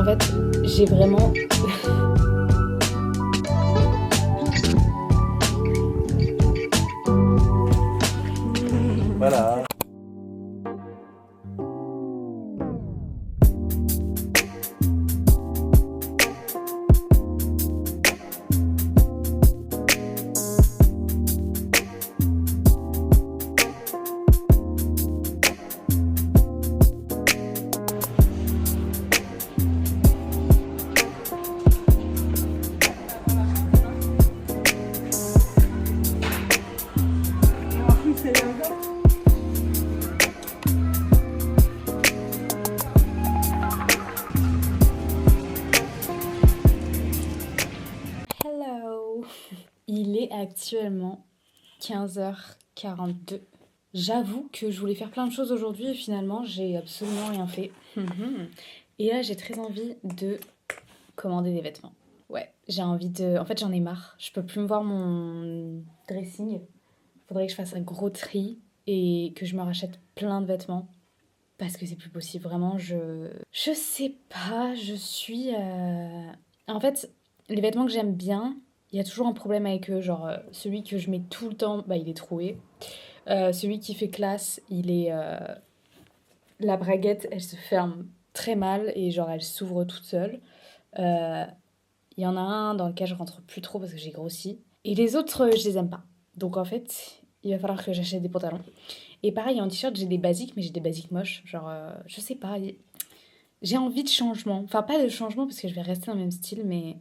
qu'en fait, j'ai vraiment... Voilà. Hello! Il est actuellement 15h42. J'avoue que je voulais faire plein de choses aujourd'hui et finalement j'ai absolument rien fait. Et là j'ai très envie de commander des vêtements. Ouais, j'ai envie de... En fait j'en ai marre. Je peux plus me voir mon dressing. Faudrait que je fasse un gros tri et que je me rachète plein de vêtements. Parce que c'est plus possible, vraiment, je sais pas, je suis... En fait, les vêtements que j'aime bien, il y a toujours un problème avec eux. Genre, celui que je mets tout le temps, bah il est troué. Celui qui fait classe, il est... La braguette, elle se ferme très mal et genre, elle s'ouvre toute seule. Euh, Il y en a un dans lequel je rentre plus trop parce que j'ai grossi. Et les autres, je les aime pas. Donc en fait, il va falloir que j'achète des pantalons. Et pareil, en t-shirt, j'ai des basiques, mais j'ai des basiques moches. Genre, je sais pas, j'ai envie de changement. Enfin, pas de changement parce que je vais rester dans le même style, mais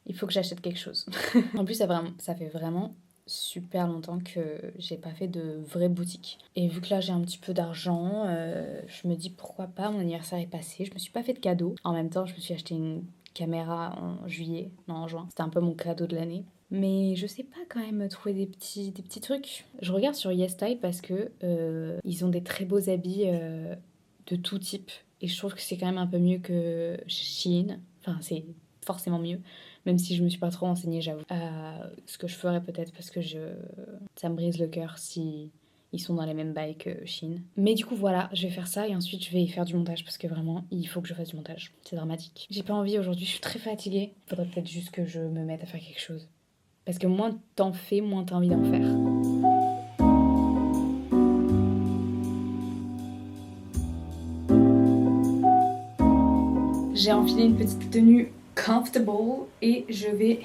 il faut que j'achète quelque chose. En plus, ça fait vraiment super longtemps que j'ai pas fait de vraie boutique. Et vu que là, j'ai un petit peu d'argent, je me dis pourquoi pas, mon anniversaire est passé. Je me suis pas fait de cadeau. En même temps, je me suis acheté une caméra en juillet, non en juin. C'était un peu mon cadeau de l'année. Mais je sais pas quand même trouver des petits trucs. Je regarde sur YesStyle parce que ils ont des très beaux habits de tout type. Et je trouve que c'est quand même un peu mieux que Shein. Enfin, c'est forcément mieux. Même si je me suis pas trop renseignée, j'avoue. Ce que je ferais peut-être parce que ça me brise le cœur si ils sont dans les mêmes bails que Chine. Mais du coup, voilà, je vais faire ça et ensuite je vais faire du montage parce que vraiment, il faut que je fasse du montage. C'est dramatique. J'ai pas envie aujourd'hui, je suis très fatiguée. Faudrait peut-être juste que je me mette à faire quelque chose. Parce que moins t'en fais, moins t'as envie d'en faire. J'ai enfilé une petite tenue comfortable et je vais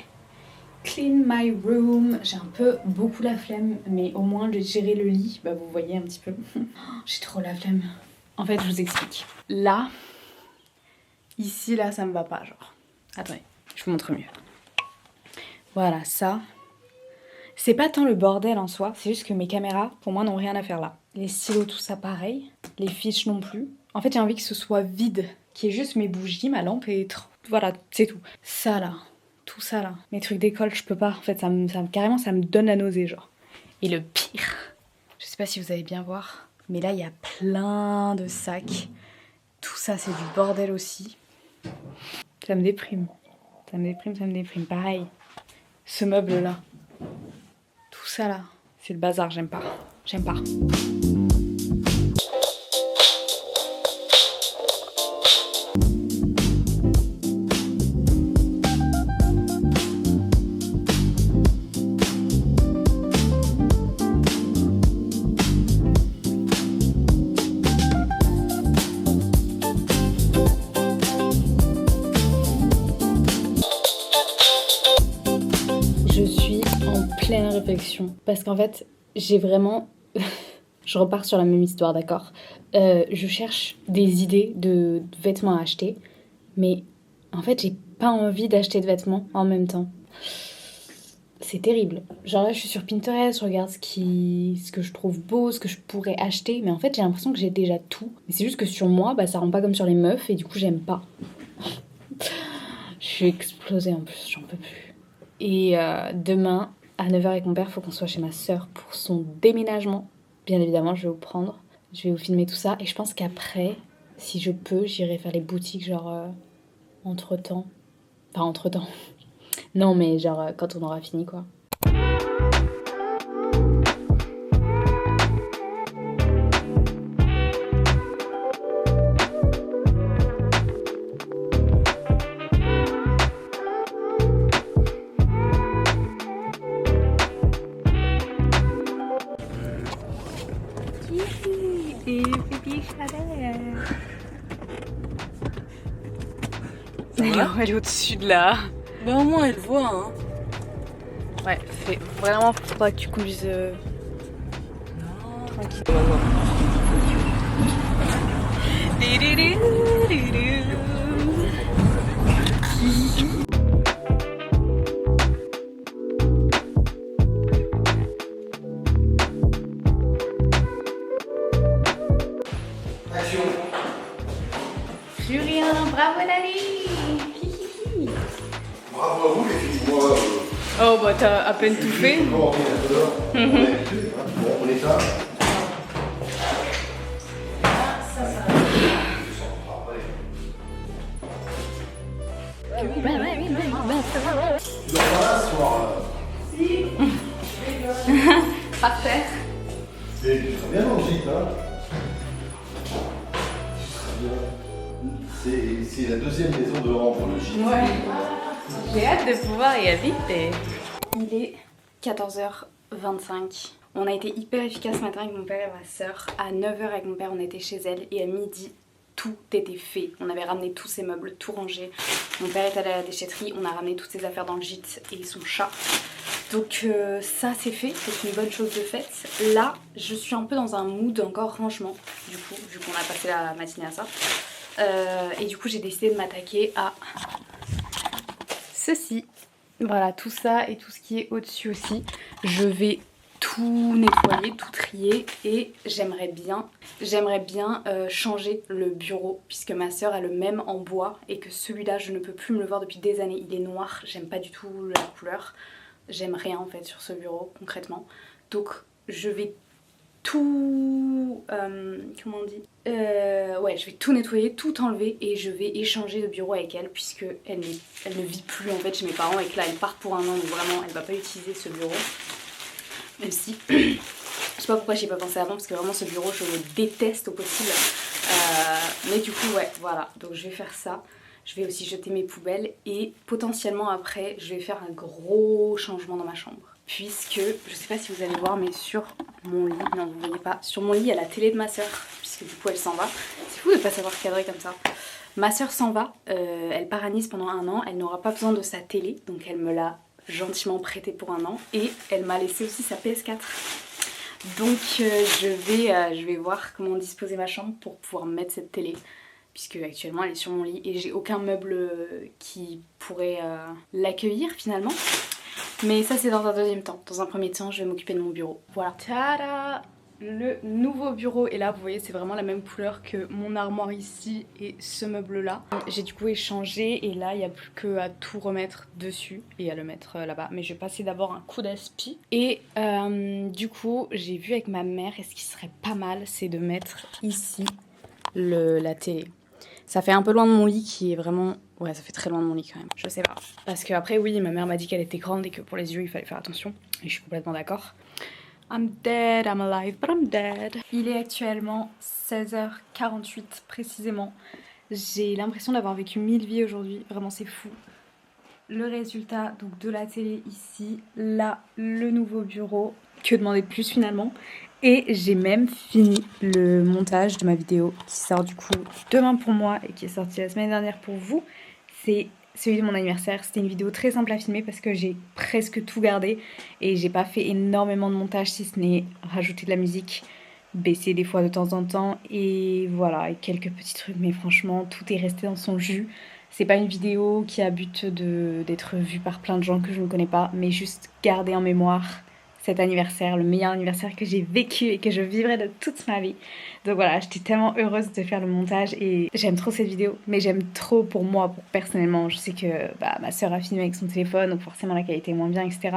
clean my room. J'ai un peu beaucoup la flemme, mais au moins de gérer le lit, bah vous voyez un petit peu. J'ai trop la flemme. En fait, je vous explique. Là, ici, là, ça me va pas, genre. Attendez, je vous montre mieux. Voilà, ça. C'est pas tant le bordel en soi, c'est juste que mes caméras, pour moi, n'ont rien à faire là. Les stylos, tout ça pareil. Les fiches non plus. En fait, j'ai envie que ce soit vide, qu'il y ait juste mes bougies, ma lampe et... Voilà, c'est tout. Ça, là. Tout ça là, mes trucs d'école, je peux pas. En fait, carrément, ça me donne la nausée, genre. Et le pire, je sais pas si vous allez bien voir, mais là, il y a plein de sacs. Tout ça, c'est du bordel aussi. Ça me déprime. Ça me déprime, ça me déprime. Pareil, ce meuble-là. Tout ça là, c'est le bazar, j'aime pas. J'aime pas. Je suis en pleine réflexion parce qu'en fait, j'ai vraiment... Je repars sur la même histoire, d'accord. Je cherche des idées de vêtements à acheter, mais en fait, j'ai pas envie d'acheter de vêtements en même temps. C'est terrible. Genre là, je suis sur Pinterest, je regarde ce que je trouve beau, ce que je pourrais acheter, mais en fait, j'ai l'impression que j'ai déjà tout. Mais c'est juste que sur moi, bah, ça rend pas comme sur les meufs, et du coup, j'aime pas. Je suis explosée en plus, j'en peux plus. Et demain, à 9h avec mon père, faut qu'on soit chez ma sœur pour son déménagement. Bien évidemment, je vais vous prendre, je vais vous filmer tout ça. Et je pense qu'après, si je peux, j'irai faire les boutiques, genre, entre-temps. Enfin, entre-temps. Non, mais genre, quand on aura fini, quoi. Et pipi chaleur. Elle est au-dessus de là. Bah au moins elle voit hein. Ouais, vraiment faut pas que tu conduises tranquille. Julien, bravo Lali. Bravo à vous les filles, moi. Oh bah t'as à peine tout fait. Bon, on est là. Tu dors pas là ce soir. Par terre. Tu seras bien dans le gîte, hein. C'est la deuxième maison de Laurent pour le gîte. Ouais. J'ai hâte de pouvoir y habiter. Il est 14h25. On a été hyper efficace ce matin avec mon père et ma soeur. À 9h avec mon père, on était chez elle et à midi, tout était fait. On avait ramené tous ses meubles, tout rangé. Mon père est allé à la déchetterie, on a ramené toutes ses affaires dans le gîte et son chat. Donc ça c'est fait, c'est une bonne chose de faite. Là, je suis un peu dans un mood encore rangement, du coup, vu qu'on a passé la matinée à ça. Et du coup, j'ai décidé de m'attaquer à ceci. Voilà, tout ça et tout ce qui est au-dessus aussi. Je vais tout nettoyer, tout trier et j'aimerais bien changer le bureau puisque ma soeur a le même en bois et que celui-là, je ne peux plus me le voir depuis des années. Il est noir, j'aime pas du tout la couleur. J'aime rien en fait sur ce bureau concrètement. Donc je vais tout... comment on dit ouais, je vais tout nettoyer, tout enlever et je vais échanger de bureau avec elle puisque elle ne vit plus en fait chez mes parents et que là elle part pour un an donc vraiment elle va pas utiliser ce bureau. Même si... je sais pas pourquoi j'y ai pas pensé avant parce que vraiment ce bureau je le déteste au possible. Mais du coup ouais voilà, donc je vais faire ça. Je vais aussi jeter mes poubelles et potentiellement après je vais faire un gros changement dans ma chambre. Puisque, je sais pas si vous allez voir mais sur mon lit, non vous voyez pas, sur mon lit il y a la télé de ma soeur puisque du coup elle s'en va. C'est fou de pas savoir cadrer comme ça. Ma soeur s'en va, elle part à Nice pendant un an, elle n'aura pas besoin de sa télé donc elle me l'a gentiment prêtée pour un an et elle m'a laissé aussi sa PS4. Donc je vais voir comment disposer ma chambre pour pouvoir mettre cette télé. Puisque actuellement elle est sur mon lit et j'ai aucun meuble qui pourrait l'accueillir finalement. Mais ça c'est dans un deuxième temps. Dans un premier temps je vais m'occuper de mon bureau. Voilà. Tada! Le nouveau bureau et là vous voyez c'est vraiment la même couleur que mon armoire ici et ce meuble là. J'ai du coup échangé et là il n'y a plus qu'à tout remettre dessus et à le mettre là-bas. Mais je vais passer d'abord un coup d'aspi. Et du coup j'ai vu avec ma mère et ce qui serait pas mal c'est de mettre ici la télé. Ça fait un peu loin de mon lit qui est vraiment... Ouais, ça fait très loin de mon lit quand même, je sais pas. Parce que après oui, ma mère m'a dit qu'elle était grande et que pour les yeux il fallait faire attention. Et je suis complètement d'accord. I'm dead, I'm alive, but I'm dead. Il est actuellement 16h48 précisément. J'ai l'impression d'avoir vécu 1000 vies aujourd'hui, vraiment c'est fou. Le résultat donc de la télé ici, là le nouveau bureau. Que demander de plus finalement? Et j'ai même fini le montage de ma vidéo qui sort du coup demain pour moi et qui est sortie la semaine dernière pour vous. C'est celui de mon anniversaire. C'était une vidéo très simple à filmer parce que j'ai presque tout gardé et j'ai pas fait énormément de montage si ce n'est rajouter de la musique, baisser des fois de temps en temps et voilà, et quelques petits trucs. Mais franchement, tout est resté dans son jus. C'est pas une vidéo qui a but d'être vue par plein de gens que je ne connais pas, mais juste garder en mémoire cet anniversaire, le meilleur anniversaire que j'ai vécu et que je vivrai de toute ma vie. Donc voilà, j'étais tellement heureuse de faire le montage et j'aime trop cette vidéo, mais j'aime trop pour moi, pour personnellement. Je sais que ma soeur a filmé avec son téléphone, donc forcément la qualité est moins bien, etc.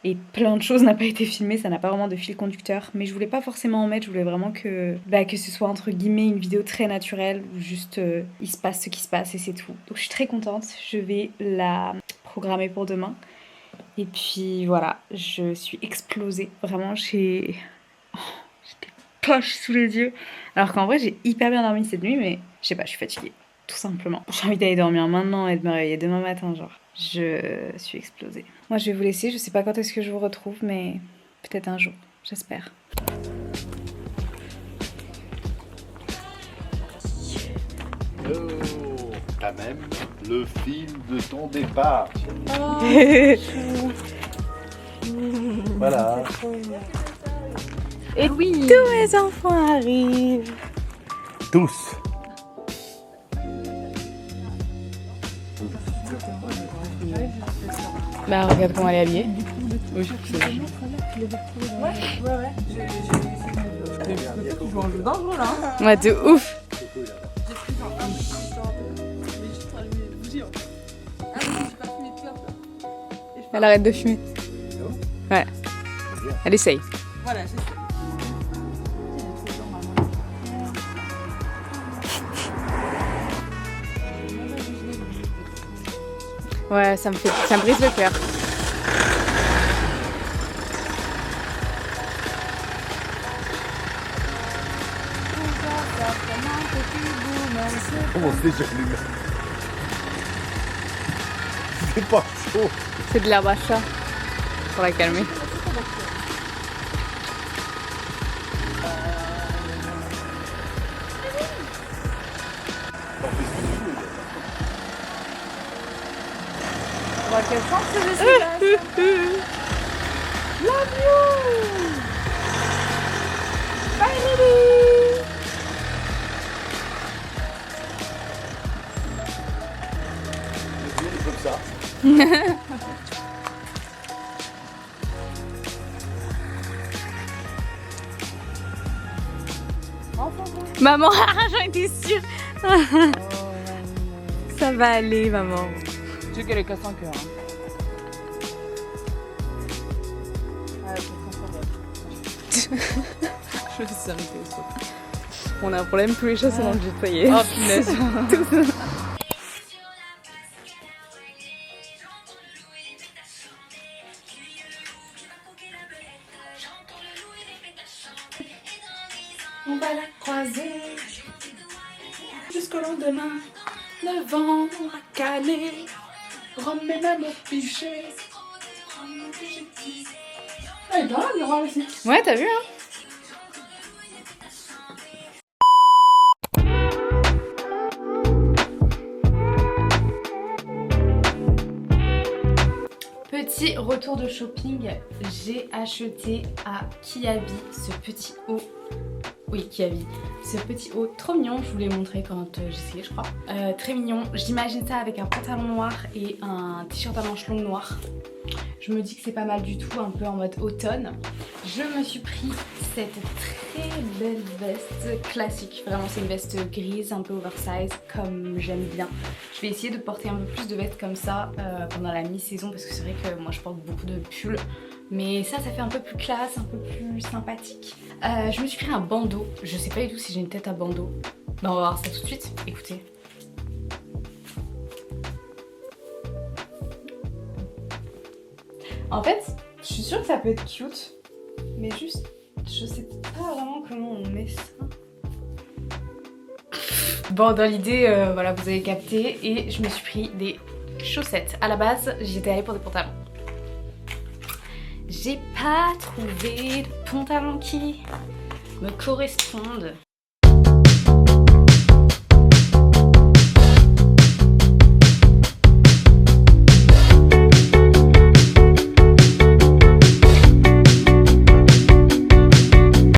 Et plein de choses n'ont pas été filmées, ça n'a pas vraiment de fil conducteur. Mais je voulais pas forcément en mettre, je voulais vraiment que ce soit entre guillemets une vidéo très naturelle, où juste il se passe ce qui se passe et c'est tout. Donc je suis très contente, je vais la programmer pour demain. Et puis voilà, je suis explosée. Vraiment, j'ai des poches sous les yeux. Alors qu'en vrai, j'ai hyper bien dormi cette nuit, mais je sais pas, je suis fatiguée. Tout simplement. J'ai envie d'aller dormir maintenant et de me réveiller demain matin, genre. Je suis explosée. Moi, je vais vous laisser. Je sais pas quand est-ce que je vous retrouve, mais peut-être un jour. J'espère. T'as même le film de ton départ. Voilà. Et oui, tous mes enfants arrivent. Tous. Bah regarde comment elle est habillée. Oui, c'est vrai. Ouais. Tu joues un jeu dangereux là. Hein. Ouais, de ouf. Elle arrête de fumer. Ouais. Elle essaye. Voilà, c'est ça. Ouais, ça me brise le cœur. Comment c'est, j'allume? C'est pas chaud. C'est de l'herbe à chat pour la calmer. On va quel sens c'est celui-là? Love you! Finally! Comme ça. Maman, j'en étais sûre. Ça va aller, maman. Tu sais qu'elle est qu'à 5 heures. Hein. Je vais s'arrêter au sol. On a un problème, tous les chats sont dans le jet, ça y est. Oh punaise. On va la croiser jusqu'au lendemain. Le vent a calé, remets même au pichet. Ah, il est pas mal, le roi aussi. Ouais, t'as vu, hein? Petit retour de shopping, j'ai acheté à Kiabi ce petit haut. Oui, Kiabi. Ce petit haut trop mignon, je vous l'ai montré quand j'essayais, je crois. Très mignon. J'imagine ça avec un pantalon noir et un t-shirt à manches longues noires. Je me dis que c'est pas mal du tout, un peu en mode automne. Je me suis pris cette très belle veste classique. Vraiment, c'est une veste grise, un peu oversize, comme j'aime bien. Je vais essayer de porter un peu plus de vestes comme ça pendant la mi-saison, parce que c'est vrai que moi je porte beaucoup de pulls. Mais ça fait un peu plus classe, un peu plus sympathique. Je me suis pris un bandeau. Je sais pas du tout si j'ai une tête à bandeau. Ben, on va voir ça tout de suite. Écoutez. En fait, je suis sûre que ça peut être cute. Mais juste, je sais pas vraiment comment on met ça. Bon, dans l'idée, voilà, vous avez capté. Et je me suis pris des chaussettes. À la base, j'étais allée pour des pantalons. J'ai pas trouvé de pantalons qui me correspondent.